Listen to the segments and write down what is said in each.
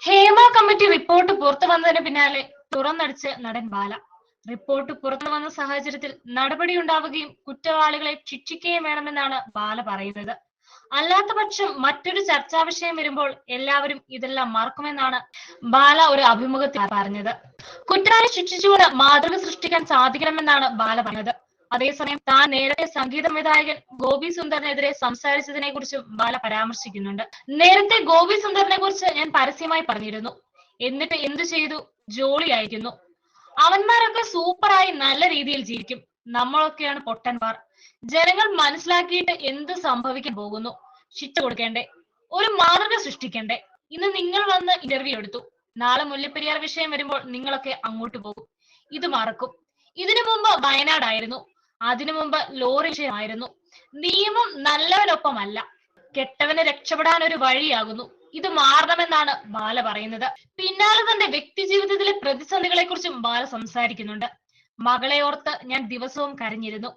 Hema committee report പുറത്തു വന്നതിന് പിന്നാലെ തുറന്നടിച്ച് നടൻ ബാല. റിപ്പോർട്ട് പുറത്തു വന്ന സാഹചര്യത്തിൽ നടപടിയുണ്ടാവുകയും കുറ്റവാളികളെ ശിക്ഷിക്കുകയും വേണമെന്നാണ് ബാല പറയുന്നത്. അല്ലാത്ത പക്ഷം മറ്റൊരു ചർച്ചാ വിഷയം വരുമ്പോൾ എല്ലാവരും ഇതെല്ലാം മറക്കുമെന്നാണ് ബാല ഒരു അഭിമുഖത്തിൽ പറഞ്ഞത്. കുറ്റവാളി ശിക്ഷിച്ചുകൊണ്ട് മാതൃക സൃഷ്ടിക്കാൻ സാധിക്കണമെന്നാണ് ബാല പറഞ്ഞത്. അതേസമയം താൻ നേരത്തെ സംഗീത സംവിധായകൻ ഗോപി സുന്ദറിനെതിരെ സംസാരിച്ചതിനെ കുറിച്ചും ബാല പരാമർശിക്കുന്നുണ്ട്. നേരത്തെ ഗോപി സുന്ദറിനെ കുറിച്ച് ഞാൻ പരസ്യമായി പറഞ്ഞിരുന്നു. എന്നിട്ട് എന്തു ചെയ്തു? ജോളിയായിരിക്കുന്നു. അവന്മാരൊക്കെ സൂപ്പറായി നല്ല രീതിയിൽ ജീവിക്കും. നമ്മളൊക്കെയാണ് പൊട്ടന്മാർ. ജനങ്ങൾ മനസ്സിലാക്കിയിട്ട് എന്ത് സംഭവിക്കാൻ പോകുന്നു? ശിക്ഷ കൊടുക്കേണ്ടേ? ഒരു മാതൃക സൃഷ്ടിക്കണ്ടേ? ഇന്ന് നിങ്ങൾ വന്ന് ഇന്റർവ്യൂ എടുത്തു. നാളെ മുല്ലപ്പെരിയാർ വിഷയം വരുമ്പോൾ നിങ്ങളൊക്കെ അങ്ങോട്ട് പോകും. ഇത് മറക്കും. ഇതിനു മുമ്പ് വയനാടായിരുന്നു. അതിനു മുമ്പ് ലോറി വിഷയമായിരുന്നു. നിയമം നല്ലവനൊപ്പമല്ല, കെട്ടവന് രക്ഷപ്പെടാൻ ഒരു വഴിയാകുന്നു. ഇത് മാറണമെന്നാണ് ബാല പറയുന്നത്. പിന്നാലെ തന്റെ വ്യക്തി ജീവിതത്തിലെ പ്രതിസന്ധികളെ കുറിച്ചും ബാല സംസാരിക്കുന്നുണ്ട്. മകളെ ഓർത്ത് ഞാൻ ദിവസവും കരഞ്ഞിരുന്നു.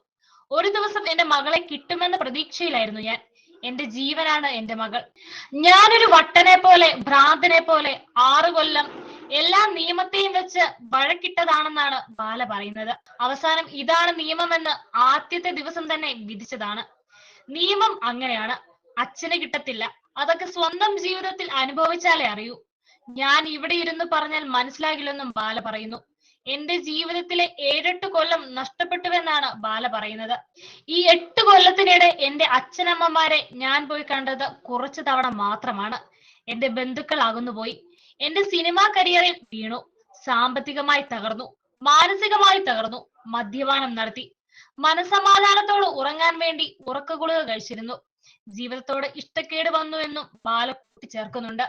ഒരു ദിവസം എന്റെ മകളെ കിട്ടുമെന്ന പ്രതീക്ഷയിലായിരുന്നു ഞാൻ. എന്റെ ജീവനാണ് എന്റെ മകൾ. ഞാനൊരു വട്ടനെ പോലെ, ഭ്രാന്തനെ പോലെ 6 കൊല്ലം എല്ലാ നിയമത്തെയും വെച്ച് വഴക്കിട്ടതാണെന്നാണ് ബാല പറയുന്നത്. അവസാനം ഇതാണ് നിയമമെന്ന് ആദ്യത്തെ ദിവസം തന്നെ വിധിച്ചതാണ്. നിയമം അങ്ങനെയാണ്. അച്ഛന് കിട്ടത്തില്ല. അതൊക്കെ സ്വന്തം ജീവിതത്തിൽ അനുഭവിച്ചാലേ അറിയൂ. ഞാൻ ഇവിടെ ഇരുന്ന് പറഞ്ഞാൽ മനസ്സിലാകില്ലെന്നും ബാല പറയുന്നു. എന്റെ ജീവിതത്തിലെ 7-8 കൊല്ലം നഷ്ടപ്പെട്ടുവെന്നാണ് ബാല പറയുന്നത്. ഈ 8 കൊല്ലത്തിനിടെ എന്റെ അച്ഛനമ്മമാരെ ഞാൻ പോയി കണ്ടത് കുറച്ചു തവണ മാത്രമാണ്. എന്റെ ബന്ധുക്കൾ അകന്നുപോയി. എന്റെ സിനിമാ കരിയറിൽ വീണു. സാമ്പത്തികമായി തകർന്നു. മാനസികമായി തകർന്നു. മദ്യപാനം നടത്തി. മനസമാധാനത്തോട് ഉറങ്ങാൻ വേണ്ടി ഉറക്കഗുളിക കഴിച്ചിരുന്നു. ജീവിതത്തോട് ഇഷ്ടക്കേട് വന്നു എന്നും ബാല കൂട്ടിച്ചേർക്കുന്നുണ്ട്.